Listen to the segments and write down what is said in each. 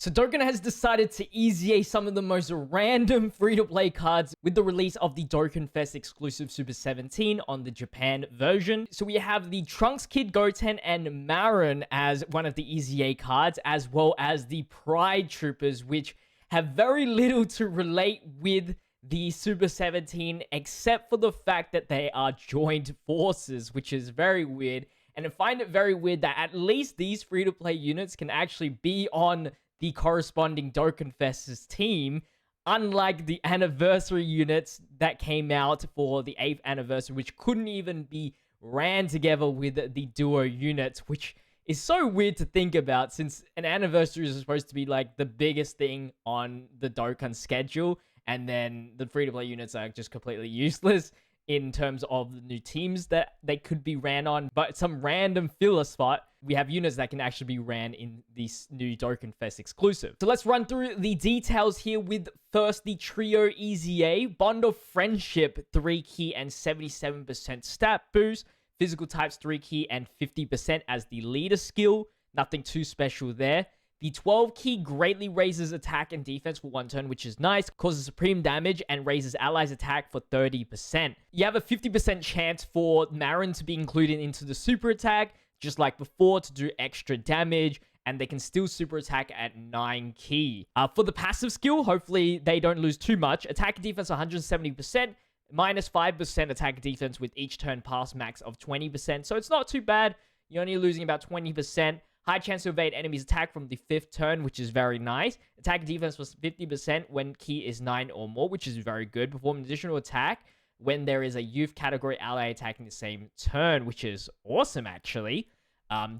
So Dokkan has decided to easy some of the most random free-to-play cards with the release of the Dokkan Fest exclusive Super 17 on the Japan version. So we have the Trunks Kid Goten and Marron as one of the easy cards, as well as the Pride Troopers, which have very little to relate with the Super 17, except for the fact that they are joined forces, which is very weird. And I find it very weird that at least these free-to-play units can actually be on the corresponding Dokkan Fest's team, unlike the anniversary units that came out for the 8th anniversary, which couldn't even be ran together with the duo units, which is so weird to think about, since an anniversary is supposed to be like the biggest thing on the Dokkan schedule, and then the free-to-play units are just completely useless in terms of the new teams that they could be ran on. But some random filler spot, we have units that can actually be ran in this new Dokkan Fest exclusive. So let's run through the details here with first the Trio EZA, Bond of Friendship 3 key and 77% stat boost, Physical Types 3 key and 50% as the leader skill. Nothing too special there. The 12 key greatly raises attack and defense for 1 turn, which is nice, causes supreme damage, and raises allies' attack for 30%. You have a 50% chance for Marron to be included into the super attack, just like before, to do extra damage, and they can still super attack at 9 key. For the passive skill, hopefully they don't lose too much. Attack and defense 170%, minus 5% attack defense with each turn pass, max of 20%, so it's not too bad. You're only losing about 20%. High chance to evade enemies' attack from the 5th turn, which is very nice. Attack defense was 50% when key is 9 or more, which is very good. Perform an additional attack when there is a youth category ally attacking the same turn, which is awesome, actually.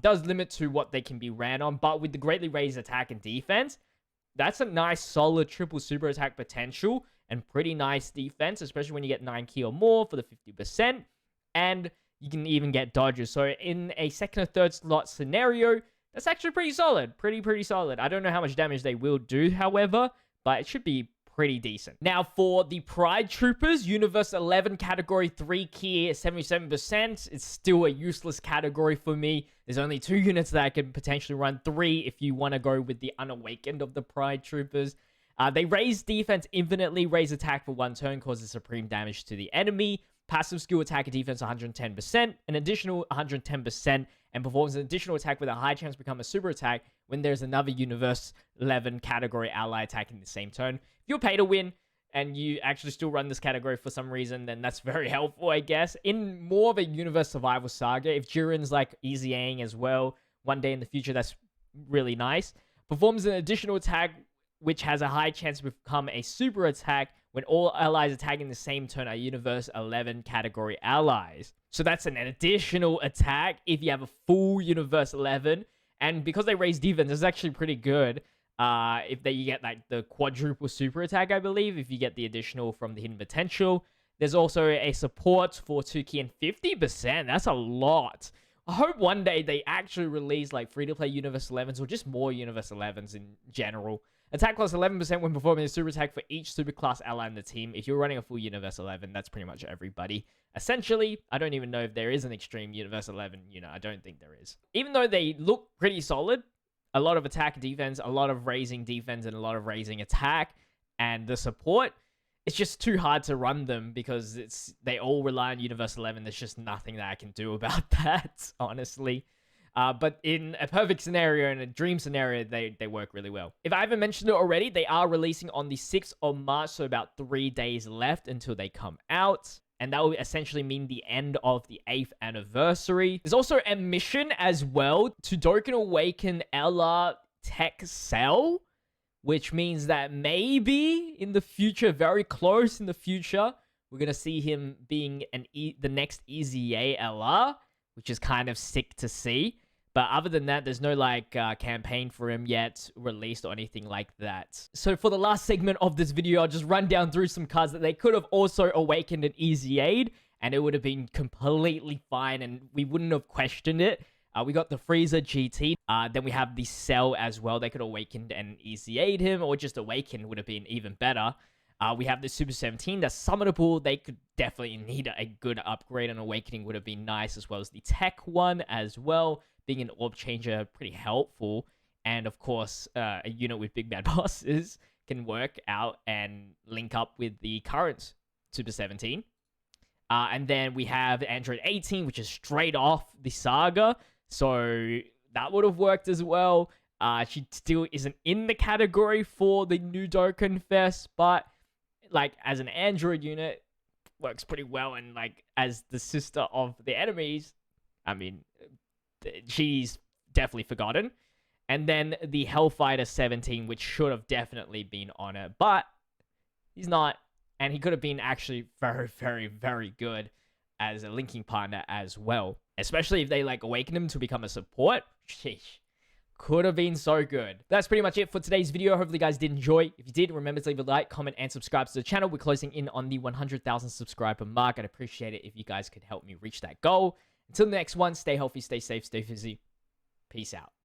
Does limit to what they can be ran on, but with the greatly raised attack and defense, that's a nice, solid triple super attack potential and pretty nice defense, especially when you get 9 key or more for the 50%. And you can even get dodges. So in a second or third slot scenario, that's actually pretty solid. Pretty solid. I don't know how much damage they will do, however, but it should be pretty decent. Now, for the Pride Troopers, Universe 11 category 3 key, 77%. It's still a useless category for me. There's only 2 units that I can potentially run, 3 if you want to go with the Unawakened of the Pride Troopers. They raise defense infinitely, raise attack for 1 turn, causes supreme damage to the enemy. Passive skill attack and defense 110%, an additional 110%, and performs an additional attack with a high chance to become a super attack when there's another Universe 11 category ally attacking the same turn. If you're pay to win and you actually still run this category for some reason, then that's very helpful, I guess. In more of a Universe Survival Saga, if Jiren's like easying as well, one day in the future, that's really nice. Performs an additional attack which has a high chance to become a super attack when all allies attacking the same turn are Universe 11 category allies. So that's an additional attack if you have a full Universe 11. And because they raise defense, it's actually pretty good. If you get like the quadruple super attack, I believe, if you get the additional from the hidden potential. There's also a support for 2 key and 50%. That's a lot. I hope one day they actually release like free-to-play Universe 11s or just more Universe 11s in general. Attack plus 11% when performing a super attack for each superclass ally in the team. If you're running a full Universe 11, that's pretty much everybody. Essentially, I don't even know if there is an extreme Universe 11 unit. I don't think there is. Even though they look pretty solid, a lot of attack defense, a lot of raising defense, and a lot of raising attack, and the support, it's just too hard to run them because they all rely on Universe 11. There's just nothing that I can do about that, honestly. But in a perfect scenario, in a dream scenario, they work really well. If I haven't mentioned it already, they are releasing on the 6th of March, so about 3 days left until they come out. And that will essentially mean the end of the 8th anniversary. There's also a mission as well to Dokkan Awaken LR Tech Cell, which means that maybe in the future, very close in the future, we're going to see him being the next EZA LR, which is kind of sick to see. But other than that, there's no like campaign for him yet released or anything like that. So for the last segment of this video, I'll just run down through some cards that they could have also awakened an EZA'd, and it would have been completely fine and we wouldn't have questioned it. We got the Frieza GT. Then we have the Cell as well. They could have awakened and EZA'd him, or just awakened would have been even better. We have the Super 17 that's summonable. They could definitely need a good upgrade, and Awakening would have been nice, as well as the Tech one as well. Being an Orb Changer, pretty helpful. And of course, a unit with big bad bosses can work out and link up with the current Super 17. And then we have Android 18, which is straight off the saga. So that would have worked as well. She still isn't in the category for the new Dokkan Fest, but like as an Android unit, works pretty well. And like as the sister of the enemies, I mean, she's definitely forgotten. And then the Hellfighter 17, which should have definitely been on it, but he's not. And he could have been actually very, very, very good as a linking partner as well. Especially if they like awaken him to become a support. Sheesh. Could have been so good. That's pretty much it for today's video. Hopefully you guys did enjoy. If you did, remember to leave a like, comment, and subscribe to the channel. We're closing in on the 100,000 subscriber mark. I'd appreciate it if you guys could help me reach that goal. Until the next one, stay healthy, stay safe, stay busy. Peace out.